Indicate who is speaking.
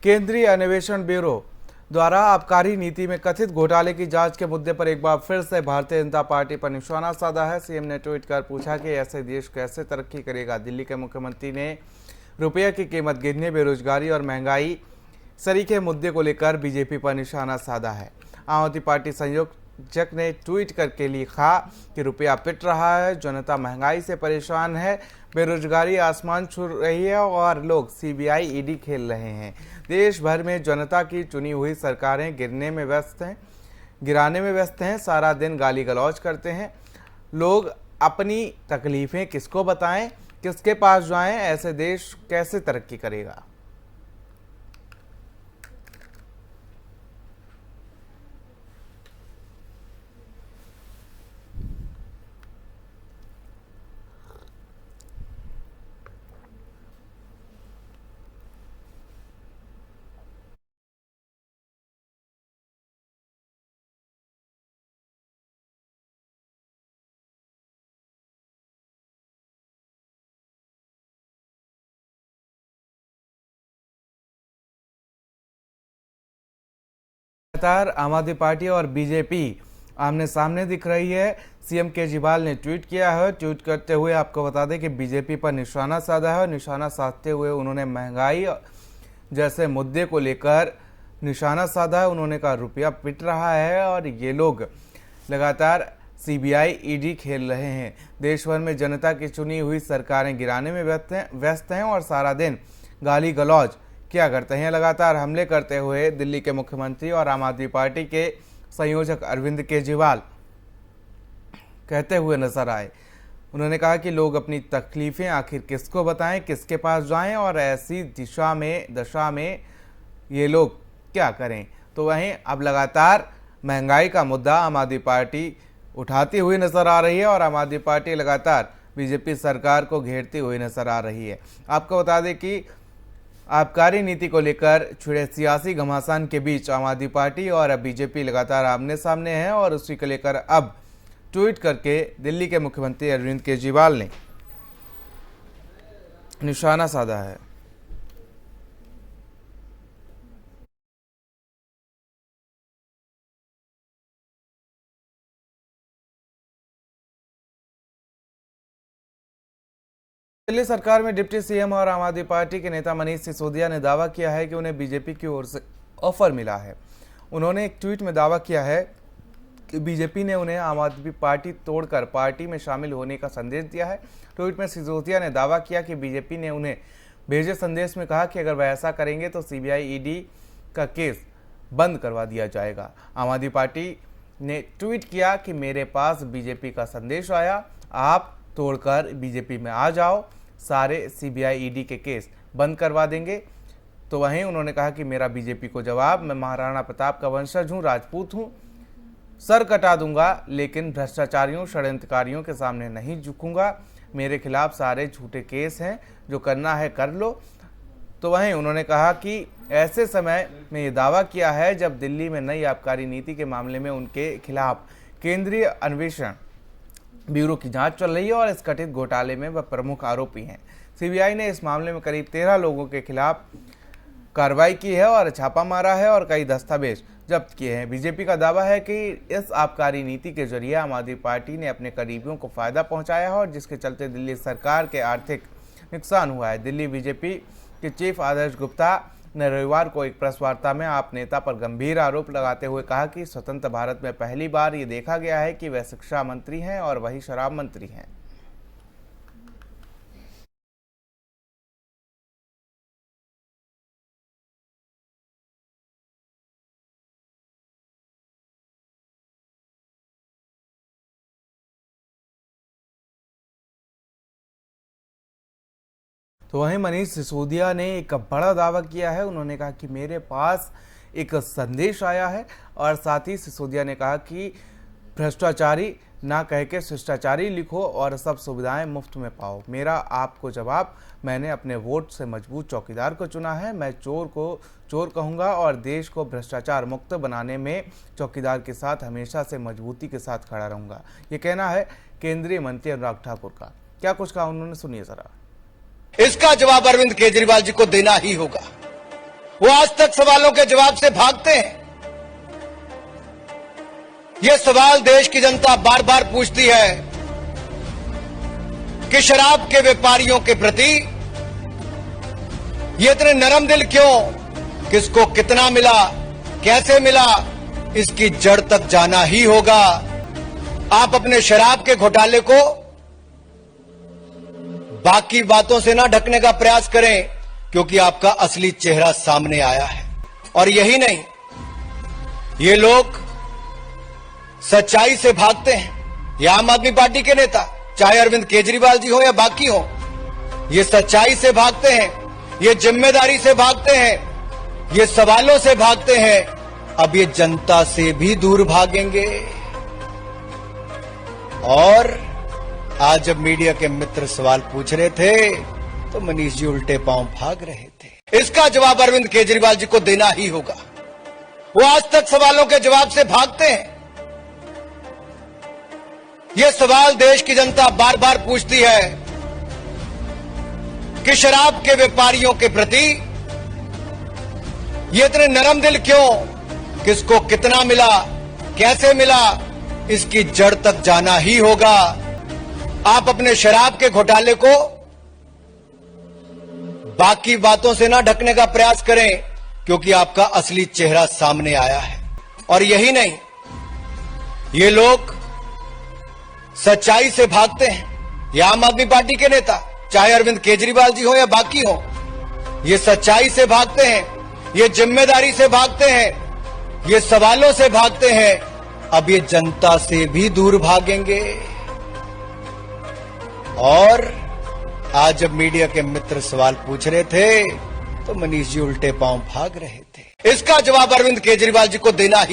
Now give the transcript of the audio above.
Speaker 1: केंद्रीय अन्वेषण ब्यूरो द्वारा आबकारी नीति में कथित घोटाले की जांच के मुद्दे पर एक बार फिर से भारतीय जनता पार्टी पर निशाना साधा है। सीएम ने ट्वीट कर पूछा कि ऐसे देश कैसे तरक्की करेगा। दिल्ली के मुख्यमंत्री ने रुपये की कीमत गिरने, बेरोजगारी और महंगाई सरीखे मुद्दे को लेकर बीजेपी पर निशाना साधा है। आम आदमी पार्टी संयोजक ने ट्वीट करके लिखा कि रुपया पिट रहा है, जनता महंगाई से परेशान है, बेरोजगारी आसमान छू रही है और लोग सीबीआई ईडी खेल रहे हैं। देश भर में जनता की चुनी हुई सरकारें गिराने में व्यस्त हैं, सारा दिन गाली गलौज करते हैं। लोग अपनी तकलीफें किसको बताएं, किसके पास जाएं? ऐसे देश कैसे तरक्की करेगा। लगातार आम आदमी पार्टी और बीजेपी आमने सामने दिख रही है। सीएम केजरीवाल ने ट्वीट किया है। ट्वीट करते हुए आपको बता दें कि बीजेपी पर निशाना साधा है। निशाना साधते हुए उन्होंने महंगाई जैसे मुद्दे को लेकर निशाना साधा है। उन्होंने कहा रुपया पिट रहा है और ये लोग लगातार सीबीआई ईडी खेल रहे हैं। देश भर में जनता की चुनी हुई सरकारें गिराने में व्यस्त हैं और सारा दिन गाली गलौज क्या करते हैं। लगातार हमले करते हुए दिल्ली के मुख्यमंत्री और आम आदमी पार्टी के संयोजक अरविंद केजरीवाल कहते हुए नजर आए। उन्होंने कहा कि लोग अपनी तकलीफें आखिर किसको बताएं, किसके पास जाएं और ऐसी दशा में ये लोग क्या करें। तो वहीं अब लगातार महंगाई का मुद्दा आम आदमी पार्टी उठाती हुई नजर आ रही है और आम आदमी पार्टी लगातार बीजेपी सरकार को घेरती हुई नजर आ रही है। आपको बता दें कि आबकारी नीति को लेकर छिड़े सियासी घमासान के बीच आम आदमी पार्टी और बीजेपी लगातार आमने सामने है और उसी को लेकर अब ट्वीट करके दिल्ली के मुख्यमंत्री अरविंद केजरीवाल ने निशाना साधा है। दिल्ली सरकार में डिप्टी सीएम और आम आदमी पार्टी के नेता मनीष सिसोदिया ने दावा किया है कि उन्हें बीजेपी की ओर से ऑफर मिला है। उन्होंने एक ट्वीट में दावा किया है कि बीजेपी ने उन्हें आम आदमी पार्टी तोड़कर पार्टी में शामिल होने का संदेश दिया है। ट्वीट में सिसोदिया ने दावा किया कि बीजेपी ने उन्हें भेजे संदेश में कहा कि अगर वह ऐसा करेंगे तो सीबीआई ईडी का केस बंद करवा दिया जाएगा। आम आदमी पार्टी ने ट्वीट किया कि मेरे पास बीजेपी का संदेश आया, आप तोड़कर बीजेपी में आ जाओ, सारे सीबीआई ईडी के केस बंद करवा देंगे। तो वहीं उन्होंने कहा कि मेरा बीजेपी को जवाब, मैं महाराणा प्रताप का वंशज हूं, राजपूत हूं, सर कटा दूंगा लेकिन भ्रष्टाचारियों, षड्यंत्रकारियों के सामने नहीं झुकूंगा। मेरे खिलाफ सारे झूठे केस हैं, जो करना है कर लो। तो वहीं उन्होंने कहा कि ऐसे समय में ये दावा किया है जब दिल्ली में नई आबकारी नीति के मामले में उनके खिलाफ केंद्रीय अन्वेषण ब्यूरो की जांच चल रही है और इस कथित घोटाले में वह प्रमुख आरोपी हैं। सीबीआई ने इस मामले में करीब 13 लोगों के खिलाफ कार्रवाई की है और छापा मारा है और कई दस्तावेज जब्त किए हैं। बीजेपी का दावा है कि इस आबकारी नीति के जरिए आम आदमी पार्टी ने अपने करीबियों को फायदा पहुंचाया है और जिसके चलते दिल्ली सरकार के आर्थिक नुकसान हुआ है। दिल्ली बीजेपी के चीफ आदर्श गुप्ता ने रविवार को एक प्रेस वार्ता में आप नेता पर गंभीर आरोप लगाते हुए कहा कि स्वतंत्र भारत में पहली बार ये देखा गया है कि वह शिक्षा मंत्री हैं और वही शराब मंत्री हैं। तो वहीं मनीष सिसोदिया ने एक बड़ा दावा किया है। उन्होंने कहा कि मेरे पास एक संदेश आया है और साथ ही सिसोदिया ने कहा कि भ्रष्टाचारी ना कह के शिष्टाचारी लिखो और सब सुविधाएं मुफ्त में पाओ। मेरा आपको जवाब, मैंने अपने वोट से मजबूत चौकीदार को चुना है। मैं चोर को चोर कहूँगा और देश को भ्रष्टाचार मुक्त बनाने में चौकीदार के साथ हमेशा से मजबूती के साथ खड़ा रहूँगा। ये कहना है केंद्रीय मंत्री अनुराग ठाकुर का। क्या कुछ कहा उन्होंने, सुनिए जरा।
Speaker 2: इसका जवाब अरविंद केजरीवाल जी को देना ही होगा। वो आज तक सवालों के जवाब से भागते हैं। ये सवाल देश की जनता बार बार पूछती है कि शराब के व्यापारियों के प्रति ये इतने नरम दिल क्यों, किसको कितना मिला, कैसे मिला, इसकी जड़ तक जाना ही होगा। आप अपने शराब के घोटाले को बाकी बातों से ना ढकने का प्रयास करें, क्योंकि आपका असली चेहरा सामने आया है। और यही नहीं, ये लोग सच्चाई से भागते हैं। ये आम आदमी पार्टी के नेता, चाहे अरविंद केजरीवाल जी हो या बाकी हो, ये सच्चाई से भागते हैं, ये जिम्मेदारी से भागते हैं, ये सवालों से भागते हैं। अब ये जनता से भी दूर भागेंगे। और आज जब मीडिया के मित्र सवाल पूछ रहे थे तो मनीष जी उल्टे पांव भाग रहे थे। इसका जवाब अरविंद केजरीवाल जी को देना ही होगा। वो आज तक सवालों के जवाब से भागते हैं। ये सवाल देश की जनता बार बार पूछती है कि शराब के व्यापारियों के प्रति ये इतने नरम दिल क्यों, किसको कितना मिला, कैसे मिला, इसकी जड़ तक जाना ही होगा। आप अपने शराब के घोटाले को बाकी बातों से ना ढकने का प्रयास करें, क्योंकि आपका असली चेहरा सामने आया है। और यही नहीं, ये लोग सच्चाई से भागते हैं। ये आम आदमी पार्टी के नेता, चाहे अरविंद केजरीवाल जी हो या बाकी हो, ये सच्चाई से भागते हैं, ये जिम्मेदारी से भागते हैं, ये सवालों से भागते हैं। अब ये जनता से भी दूर भागेंगे। और आज जब मीडिया के मित्र सवाल पूछ रहे थे तो मनीष जी उल्टे पांव भाग रहे थे। इसका जवाब अरविंद केजरीवाल जी को देना ही